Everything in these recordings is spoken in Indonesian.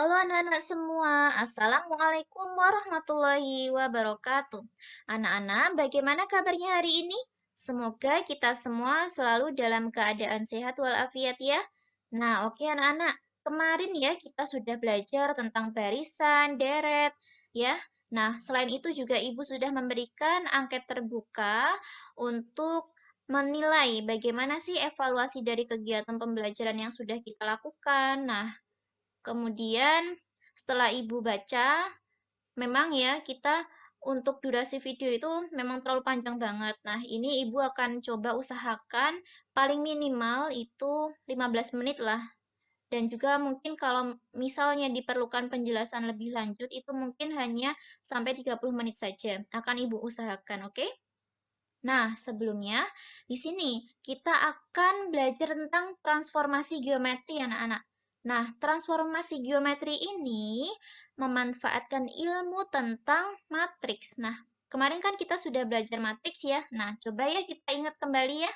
Halo anak-anak semua, Assalamualaikum warahmatullahi wabarakatuh. Anak-anak, bagaimana kabarnya hari ini? Semoga kita semua selalu dalam keadaan sehat walafiat ya. Nah, oke anak-anak, kemarin ya kita sudah belajar tentang barisan, deret, ya. Nah, selain itu juga Ibu sudah memberikan angket terbuka untuk menilai bagaimana sih evaluasi dari kegiatan pembelajaran yang sudah kita lakukan. Nah, kemudian setelah Ibu baca, memang ya kita untuk durasi video itu memang terlalu panjang banget. Nah, ini Ibu akan coba usahakan paling minimal itu 15 menit lah. Dan juga mungkin kalau misalnya diperlukan penjelasan lebih lanjut, itu mungkin hanya sampai 30 menit saja. Akan Ibu usahakan, oke? Nah, sebelumnya di sini kita akan belajar tentang transformasi geometri anak-anak. Nah, transformasi geometri ini memanfaatkan ilmu tentang matriks. Nah, kemarin kan kita sudah belajar matriks ya. Nah, coba ya kita ingat kembali ya.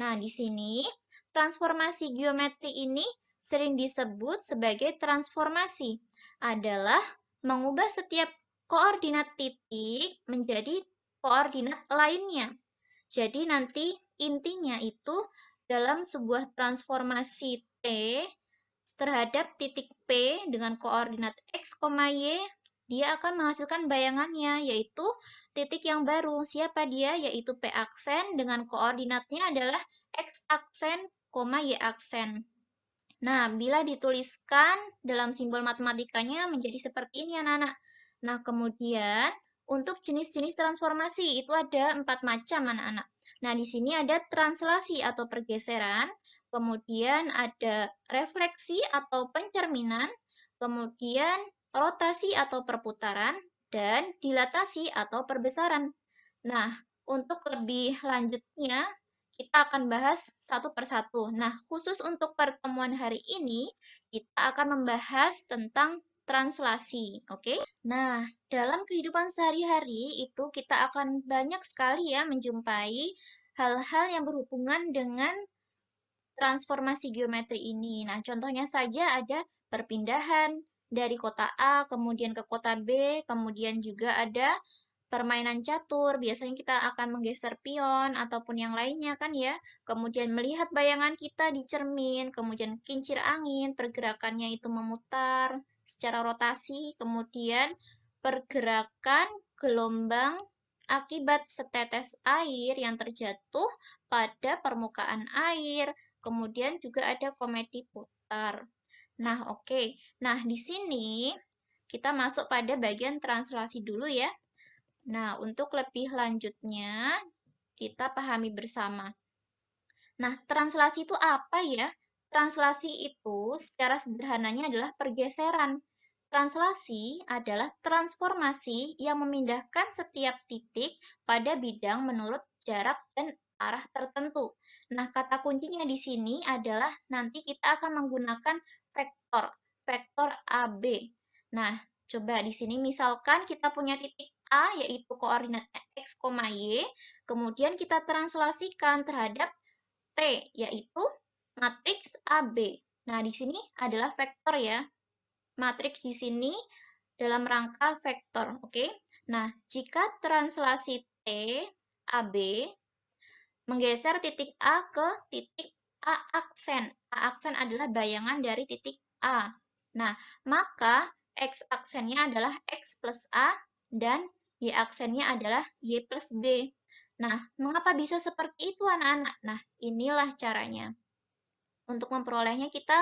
Nah, di sini transformasi geometri ini sering disebut sebagai transformasi. Adalah mengubah setiap koordinat titik menjadi koordinat lainnya. Jadi nanti intinya itu dalam sebuah transformasi T terhadap titik P dengan koordinat X, Y, dia akan menghasilkan bayangannya, yaitu titik yang baru. Siapa dia? Yaitu P aksen dengan koordinatnya adalah X aksen, Y aksen. Nah, bila dituliskan dalam simbol matematikanya menjadi seperti ini anak-anak. Nah, kemudian untuk jenis-jenis transformasi itu ada 4 macam anak-anak. Nah, di sini ada translasi atau pergeseran, kemudian ada refleksi atau pencerminan, kemudian rotasi atau perputaran, dan dilatasi atau perbesaran. Nah, untuk lebih lanjutnya, kita akan bahas satu persatu. Nah, khusus untuk pertemuan hari ini, kita akan membahas tentang translasi, oke? Nah, dalam kehidupan sehari-hari itu kita akan banyak sekali ya menjumpai hal-hal yang berhubungan dengan transformasi geometri ini. Nah, contohnya saja ada perpindahan dari kota A kemudian ke kota B, kemudian juga ada permainan catur. Biasanya kita akan menggeser pion ataupun yang lainnya kan ya. Kemudian melihat bayangan kita di cermin, kemudian kincir angin, pergerakannya itu memutar secara rotasi, kemudian pergerakan gelombang akibat setetes air yang terjatuh pada permukaan air. Kemudian juga ada komedi putar. Nah, oke. Nah, di sini kita masuk pada bagian translasi dulu ya. Nah, untuk lebih lanjutnya, kita pahami bersama. Nah, translasi itu apa ya? Translasi itu secara sederhananya adalah pergeseran. Translasi adalah transformasi yang memindahkan setiap titik pada bidang menurut jarak dan arah tertentu. Nah, kata kuncinya di sini adalah nanti kita akan menggunakan vektor, vektor AB. Nah, coba di sini misalkan kita punya titik A yaitu koordinatnya X, Y, kemudian kita translasikan terhadap T, yaitu matriks AB. Nah, di sini adalah vektor ya. Matriks di sini dalam rangka vektor, oke? Nah, jika translasi T, AB, menggeser titik A ke titik A aksen. A aksen adalah bayangan dari titik A. Nah, maka X aksennya adalah X plus A dan Y aksennya adalah Y plus B. Nah, mengapa bisa seperti itu anak-anak? Nah, inilah caranya. Untuk memperolehnya kita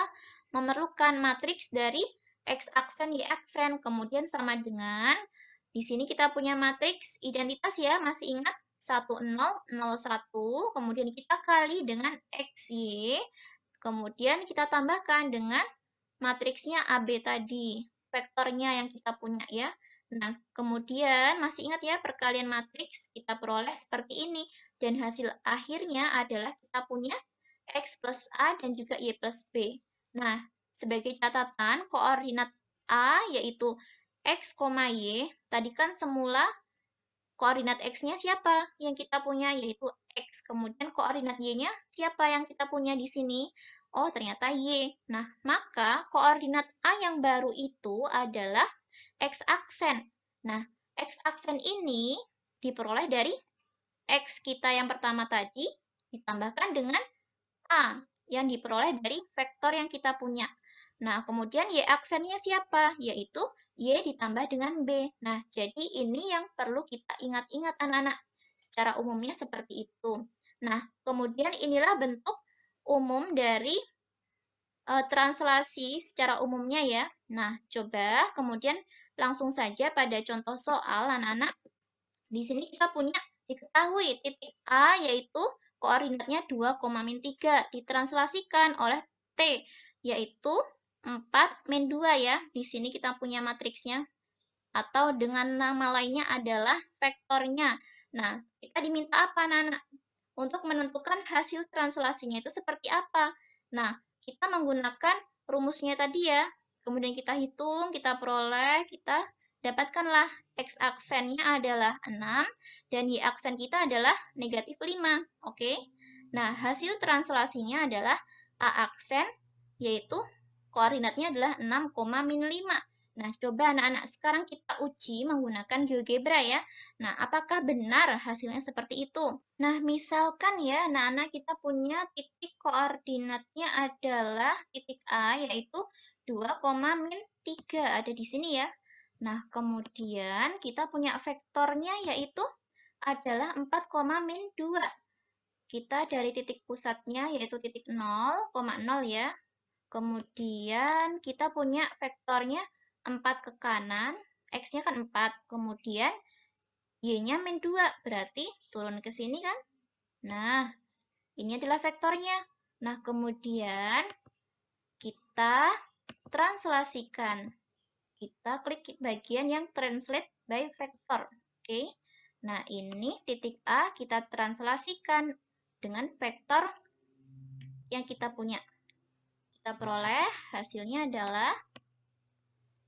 memerlukan matriks dari X aksen, Y aksen, kemudian sama dengan di sini kita punya matriks identitas ya, masih ingat 1001, kemudian kita kali dengan XY, kemudian kita tambahkan dengan matriksnya AB tadi, vektornya yang kita punya ya. Nah, kemudian masih ingat ya perkalian matriks kita peroleh seperti ini dan hasil akhirnya adalah kita punya X plus A dan juga Y plus B. Nah, sebagai catatan, koordinat A yaitu X, Y, tadi kan semula koordinat X-nya siapa yang kita punya yaitu X. Kemudian koordinat Y-nya siapa yang kita punya di sini? Oh, ternyata Y. Nah, maka koordinat A yang baru itu adalah X aksen. Nah, X aksen ini diperoleh dari X kita yang pertama tadi ditambahkan dengan A yang diperoleh dari vektor yang kita punya. Nah, kemudian Y aksennya siapa? Yaitu Y ditambah dengan B. Nah, jadi ini yang perlu kita ingat-ingat anak-anak. Secara umumnya seperti itu. Nah, kemudian inilah bentuk umum dari translasi secara umumnya ya. Nah, coba kemudian langsung saja pada contoh soal anak-anak. Di sini kita punya diketahui titik A yaitu koordinatnya 2,-3 ditranslasikan oleh T yaitu 4-2 ya. Di sini kita punya matriksnya atau dengan nama lainnya adalah vektornya. Nah, kita diminta apa anak-anak? Untuk menentukan hasil translasinya itu seperti apa. Nah, kita menggunakan rumusnya tadi ya. Kemudian kita hitung, kita peroleh, kita dapatkanlah X aksennya adalah 6 dan Y aksen kita adalah negatif 5. Oke. Nah, hasil translasinya adalah A aksen, yaitu koordinatnya adalah 6,-5. Nah, coba anak-anak sekarang kita uji menggunakan GeoGebra ya. Nah, apakah benar hasilnya seperti itu? Nah, misalkan ya anak-anak kita punya titik koordinatnya adalah titik A yaitu 2,-3 ada di sini ya. Nah, kemudian kita punya vektornya yaitu adalah 4,-2. Kita dari titik pusatnya yaitu titik 0,0 ya. Kemudian kita punya vektornya 4 ke kanan, X-nya kan 4. Kemudian Y-nya min 2, berarti turun ke sini kan? Nah, ini adalah vektornya. Nah, kemudian kita translasikan. Kita klik bagian yang translate by vector. Oke. Nah, ini titik A kita translasikan dengan vektor yang kita punya. Kita peroleh hasilnya adalah,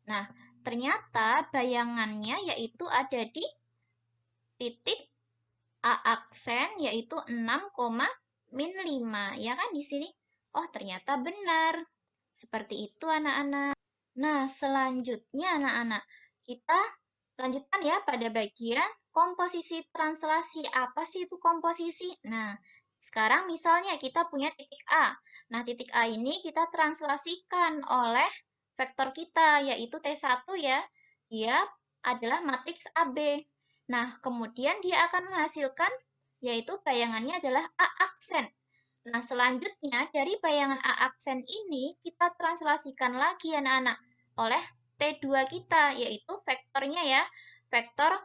nah, ternyata bayangannya yaitu ada di titik A aksen yaitu 6,-5. Ya kan di sini? Oh, ternyata benar. Seperti itu anak-anak. Nah, selanjutnya anak-anak, kita lanjutkan ya pada bagian komposisi translasi. Apa sih itu komposisi? Nah, sekarang misalnya kita punya titik A. Nah, titik A ini kita translasikan oleh vektor kita, yaitu T1 ya. Dia adalah matriks AB. Nah, kemudian dia akan menghasilkan, yaitu bayangannya adalah A aksen. Nah, selanjutnya dari bayangan A aksen ini kita translasikan lagi anak-anak oleh T2 kita, yaitu vektornya ya. Vektor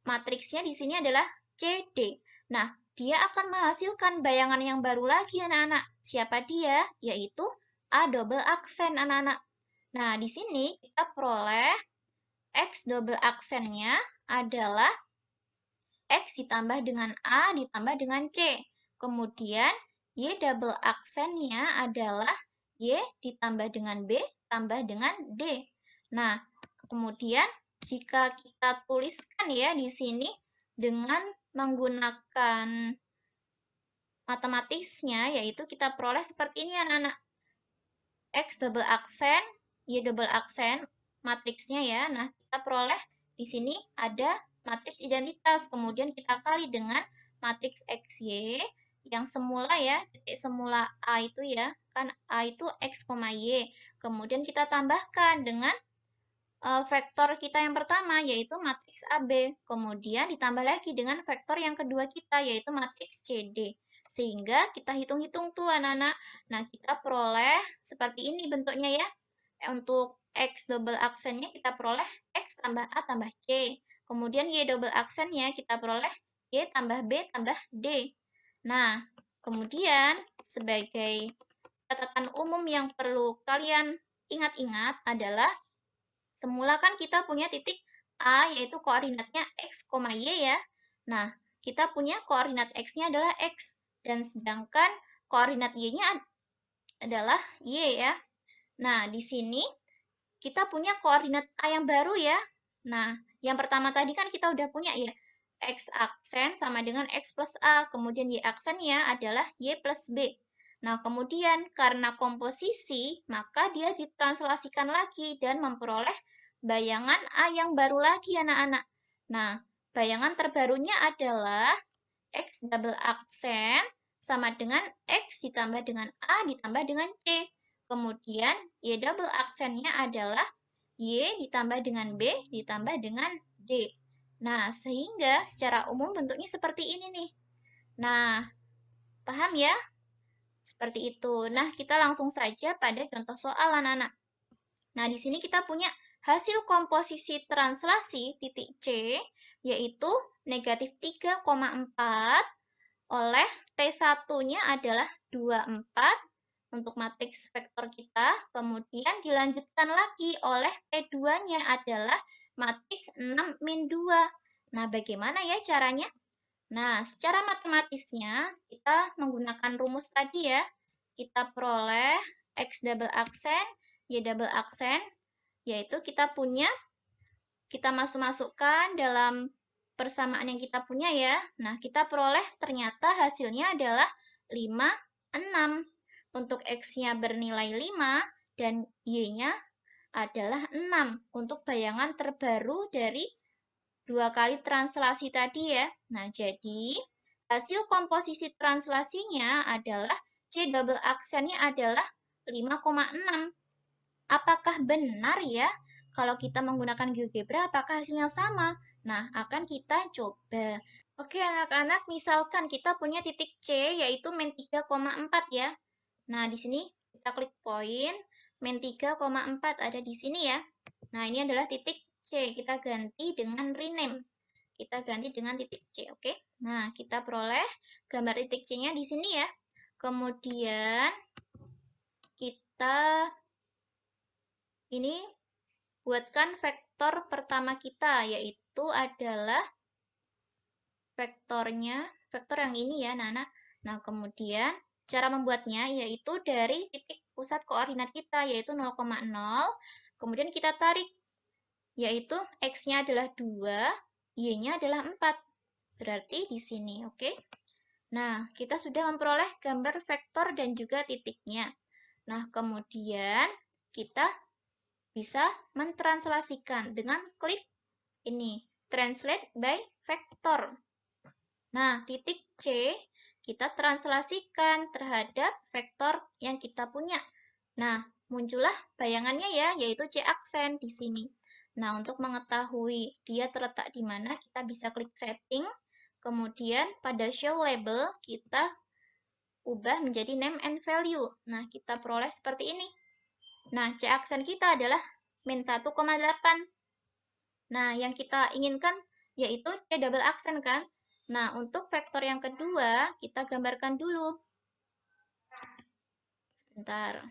matriksnya di sini adalah CD. Nah, dia akan menghasilkan bayangan yang baru lagi anak-anak. Siapa dia? Yaitu A double aksen anak-anak. Nah, di sini kita peroleh X double aksennya adalah X ditambah dengan A ditambah dengan C. Kemudian Y double aksennya adalah Y ditambah dengan B tambah dengan D. Nah, kemudian jika kita tuliskan ya di sini dengan menggunakan matematisnya, yaitu kita peroleh seperti ini anak-anak. X double aksen, Y double aksen, matriksnya ya. Nah, kita peroleh di sini ada matriks identitas. Kemudian kita kali dengan matriks XY yang semula ya, titik semula A itu ya. Kan A itu X, Y. Kemudian kita tambahkan dengan vektor kita yang pertama, yaitu matriks AB. Kemudian ditambah lagi dengan vektor yang kedua kita, yaitu matriks CD. Sehingga kita hitung-hitung tuh anak-anak. Nah, kita peroleh seperti ini bentuknya ya. Untuk X double aksennya kita peroleh X tambah A tambah C. Kemudian Y double aksennya kita peroleh Y tambah B tambah D. Nah, kemudian sebagai catatan umum yang perlu kalian ingat-ingat adalah semula kan kita punya titik A yaitu koordinatnya X, Y ya. Nah, kita punya koordinat X-nya adalah X. Dan sedangkan koordinat Y-nya adalah Y ya. Nah, di sini kita punya koordinat A yang baru ya. Nah, yang pertama tadi kan kita udah punya ya. X aksen sama dengan X plus A. Kemudian Y aksennya adalah Y plus B. Nah, kemudian karena komposisi, maka dia ditranslasikan lagi dan memperoleh bayangan A yang baru lagi, anak-anak. Nah, bayangan terbarunya adalah X double aksen sama dengan X ditambah dengan A ditambah dengan C. Kemudian, Y double aksennya adalah Y ditambah dengan B ditambah dengan D. Nah, sehingga secara umum bentuknya seperti ini nih. Nah, paham ya? Seperti itu. Nah, kita langsung saja pada contoh soal anak-anak. Nah, di sini kita punya hasil komposisi translasi titik C, yaitu negatif 3,4 oleh T1-nya adalah 24 untuk matriks vektor kita, kemudian dilanjutkan lagi oleh T2-nya adalah matriks 6 min 2. Nah, bagaimana ya caranya? Nah, secara matematisnya, kita menggunakan rumus tadi ya. Kita peroleh X double aksen, Y double aksen, yaitu kita masukkan dalam persamaan yang kita punya ya. Nah, kita peroleh ternyata hasilnya adalah 5, 6. Untuk X-nya bernilai 5 dan Y-nya adalah 6 untuk bayangan terbaru dari 2 kali translasi tadi ya. Nah, jadi hasil komposisi translasinya adalah C double aksennya adalah 5,6. Apakah benar ya? Kalau kita menggunakan GeoGebra, apakah hasilnya sama? Nah, akan kita coba. Oke, anak-anak, misalkan kita punya titik C, yaitu min 3,4 ya. Nah, di sini kita klik poin, min 3,4 ada di sini ya. Nah, ini adalah titik C, kita ganti dengan rename. Kita ganti dengan titik C, oke? Nah, kita peroleh gambar titik C-nya di sini ya. Kemudian, kita ini buatkan vektor pertama kita, yaitu adalah vektor yang ini ya, Nana. Nah, kemudian cara membuatnya yaitu dari titik pusat koordinat kita, yaitu 0,0. Kemudian kita tarik, yaitu X-nya adalah 2, Y-nya adalah 4. Berarti di sini, oke? Nah, kita sudah memperoleh gambar vektor dan juga titiknya. Nah, kemudian kita bisa mentranslasikan dengan klik ini, Translate by Vector. Nah, titik C kita translasikan terhadap vektor yang kita punya. Nah, muncullah bayangannya ya, yaitu C aksen di sini. Nah, untuk mengetahui dia terletak di mana, kita bisa klik setting. Kemudian pada show label, kita ubah menjadi name and value. Nah, kita peroleh seperti ini. Nah, C aksen kita adalah min 1,8. Nah, yang kita inginkan yaitu C double aksen kan? Nah, untuk vektor yang kedua, kita gambarkan dulu. Sebentar.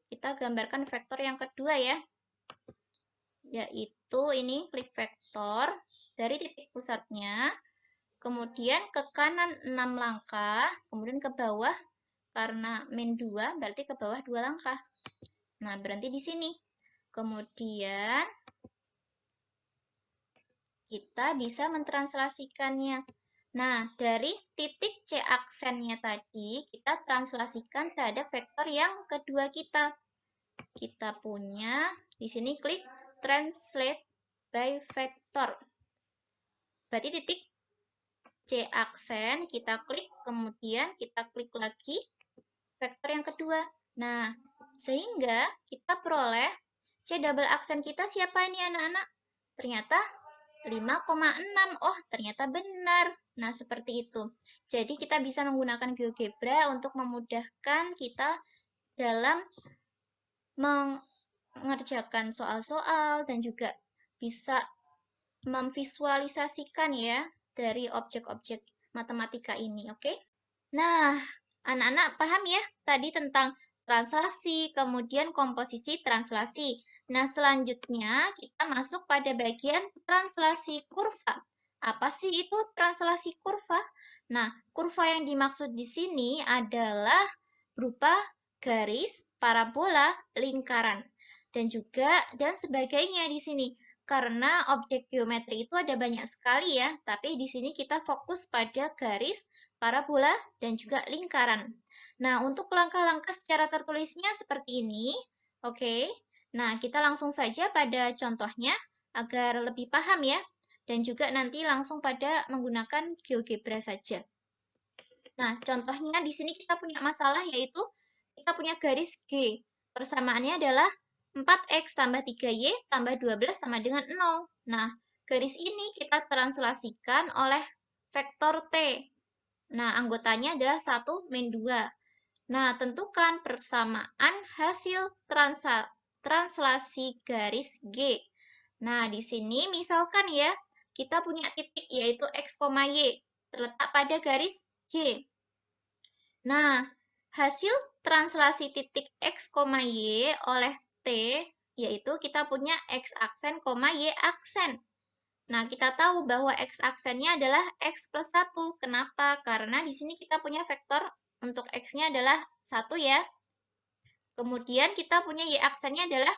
Kita gambarkan vektor yang kedua ya. Yaitu ini klik vektor dari titik pusatnya, kemudian ke kanan 6 langkah, kemudian ke bawah karena min 2 berarti ke bawah 2 langkah. Nah, berhenti di sini. Kemudian kita bisa mentranslasikannya. Nah, dari titik C aksennya tadi, kita translasikan terhadap vektor yang kedua kita. Kita punya, di sini klik Translate by Vector. Berarti titik C aksen, kita klik, kemudian kita klik lagi vektor yang kedua. Nah, sehingga kita peroleh C double aksen kita siapa ini anak-anak? Ternyata 5,6. Oh, ternyata benar. Nah, seperti itu. Jadi, kita bisa menggunakan GeoGebra untuk memudahkan kita dalam mengerjakan soal-soal dan juga bisa memvisualisasikan ya dari objek-objek matematika ini, oke? Nah, anak-anak paham ya tadi tentang translasi, kemudian komposisi translasi. Nah, selanjutnya kita masuk pada bagian translasi kurva. Apa sih itu translasi kurva? Nah, kurva yang dimaksud di sini adalah berupa garis, parabola, lingkaran, dan sebagainya di sini. Karena objek geometri itu ada banyak sekali ya, tapi di sini kita fokus pada garis, parabola, dan juga lingkaran. Nah, untuk langkah-langkah secara tertulisnya seperti ini. Oke, nah kita langsung saja pada contohnya agar lebih paham ya. Dan juga nanti langsung pada menggunakan GeoGebra saja. Nah, contohnya di sini kita punya masalah yaitu kita punya garis G. Persamaannya adalah 4x tambah 3y tambah 12 sama dengan 0. Nah, garis ini kita translasikan oleh vektor T. Nah, anggotanya adalah 1 min 2. Nah, tentukan persamaan hasil translasi garis G. Nah, di sini misalkan ya, kita punya titik yaitu x, y terletak pada garis G. Nah, hasil translasi titik x, y oleh T, yaitu kita punya x aksen, y aksen. Nah, kita tahu bahwa x aksennya adalah x plus 1. Kenapa? Karena di sini kita punya vektor untuk x-nya adalah 1 ya. Kemudian kita punya y aksennya adalah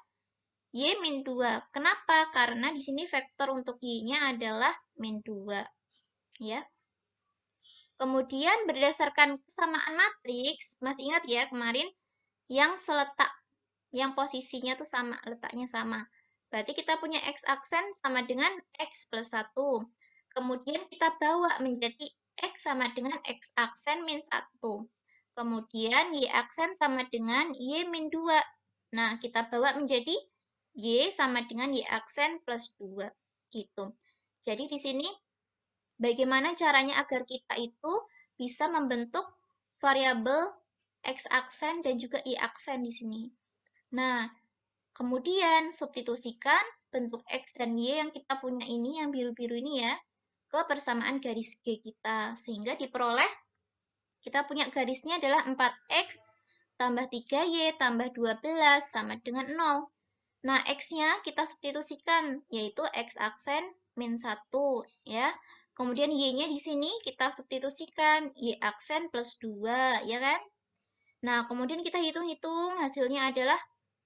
y min 2. Kenapa? Karena di sini vektor untuk y-nya adalah min 2. Ya. Kemudian berdasarkan kesamaan matriks, masih ingat ya kemarin yang seletak, yang posisinya tuh sama, letaknya sama. Berarti kita punya x aksen sama dengan x plus 1. Kemudian kita bawa menjadi x sama dengan x aksen min 1. Kemudian y aksen sama dengan y min 2. Nah, kita bawa menjadi y sama dengan y aksen plus 2. Gitu. Jadi di sini bagaimana caranya agar kita itu bisa membentuk variabel x aksen dan juga y aksen di sini. Nah, kemudian substitusikan bentuk x dan y yang kita punya ini, yang biru-biru ini ya, ke persamaan garis G kita. Sehingga diperoleh, kita punya garisnya adalah 4x tambah 3y tambah 12 sama dengan 0. Nah, x-nya kita substitusikan, yaitu x aksen min 1, ya. Kemudian y-nya di sini kita substitusikan, y aksen plus 2, ya kan? Nah, kemudian kita hitung-hitung, hasilnya adalah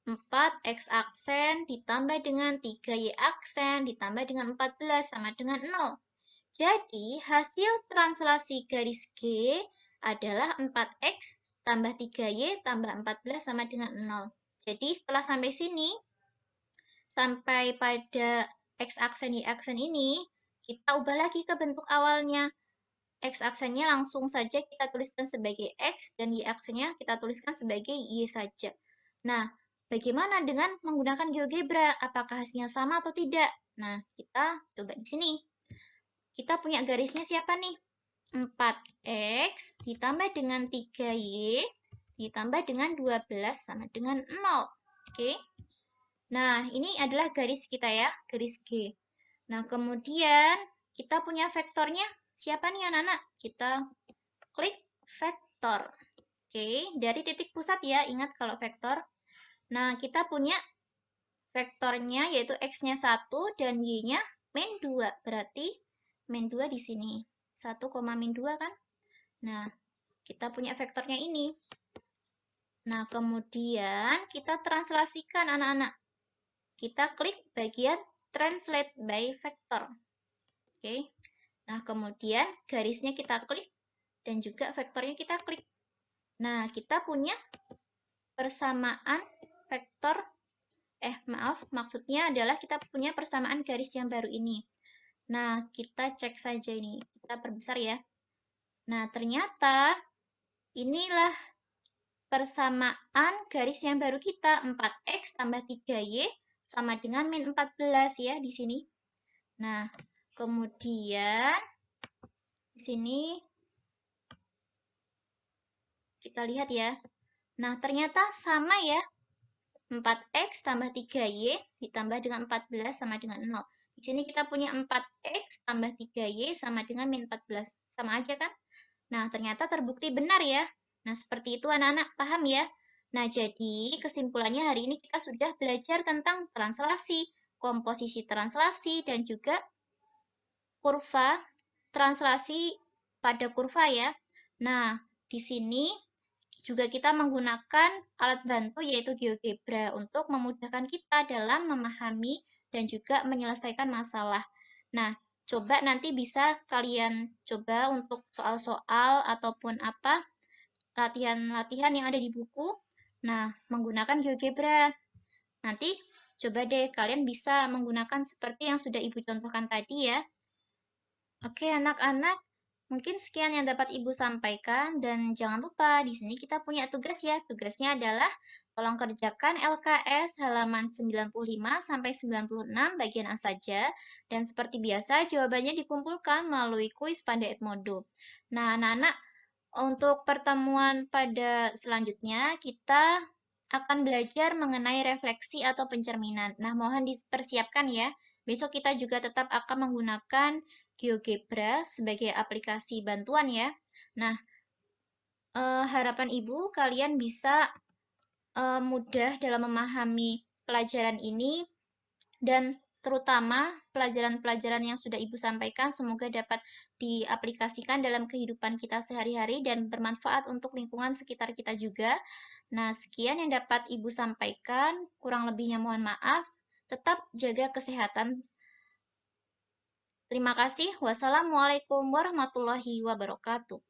4x aksen ditambah dengan 3y aksen ditambah dengan 14 sama dengan 0. Jadi, hasil translasi garis G adalah 4x tambah 3y tambah 14 sama dengan 0. Jadi, setelah sampai sini, sampai pada x aksen y aksen ini, kita ubah lagi ke bentuk awalnya. X aksennya langsung saja kita tuliskan sebagai X, dan Y aksennya kita tuliskan sebagai Y saja. Nah, bagaimana dengan menggunakan GeoGebra? Apakah hasilnya sama atau tidak? Nah, kita coba di sini. Kita punya garisnya siapa nih? 4x ditambah dengan 3y ditambah dengan 12 sama dengan 0. Oke. Nah, ini adalah garis kita ya, garis G. Nah, kemudian kita punya vektornya siapa nih anak-anak? Kita klik vektor. Oke, dari titik pusat ya, ingat kalau vektor. Nah, kita punya vektornya yaitu x-nya 1 dan y-nya min 2. Berarti min 2 di sini. 1, min 2 kan? Nah, kita punya vektornya ini. Nah, kemudian kita translasikan anak-anak. Kita klik bagian translate by vector. Oke. Nah, kemudian garisnya kita klik dan juga vektornya kita klik. Nah, kita punya persamaan vektor, maksudnya adalah kita punya persamaan garis yang baru ini. Nah, kita cek saja ini, kita perbesar ya. Nah, ternyata inilah persamaan garis yang baru kita, 4x tambah 3y sama dengan min 14 ya di sini. Nah, kemudian di sini kita lihat ya. Nah, ternyata sama ya. 4x tambah 3y ditambah dengan 14 sama dengan 0. Di sini kita punya 4x tambah 3y sama dengan min 14. Sama aja kan? Nah, ternyata terbukti benar ya. Nah, seperti itu anak-anak, paham ya? Nah, jadi kesimpulannya hari ini kita sudah belajar tentang translasi, komposisi translasi, dan juga kurva, translasi pada kurva ya. Nah, di sini juga kita menggunakan alat bantu yaitu GeoGebra untuk memudahkan kita dalam memahami dan juga menyelesaikan masalah. Nah, Coba nanti bisa kalian coba untuk soal-soal ataupun apa latihan-latihan yang ada di buku. Nah, menggunakan GeoGebra. Nanti coba deh kalian bisa menggunakan seperti yang sudah Ibu contohkan tadi ya. Oke, anak-anak, mungkin sekian yang dapat Ibu sampaikan dan jangan lupa di sini kita punya tugas ya. Tugasnya adalah tolong kerjakan LKS halaman 95 sampai 96 bagian A saja dan seperti biasa jawabannya dikumpulkan melalui kuis pada Edmodo. Nah, anak-anak, untuk pertemuan pada selanjutnya kita akan belajar mengenai refleksi atau pencerminan. Nah, mohon dipersiapkan ya. Besok kita juga tetap akan menggunakan GeoGebra sebagai aplikasi bantuan ya. Nah, harapan Ibu kalian bisa mudah dalam memahami pelajaran ini dan terutama pelajaran-pelajaran yang sudah Ibu sampaikan semoga dapat diaplikasikan dalam kehidupan kita sehari-hari dan bermanfaat untuk lingkungan sekitar kita juga. Nah, sekian yang dapat Ibu sampaikan, kurang lebihnya mohon maaf. Tetap jaga kesehatan. Terima kasih. Wassalamualaikum warahmatullahi wabarakatuh.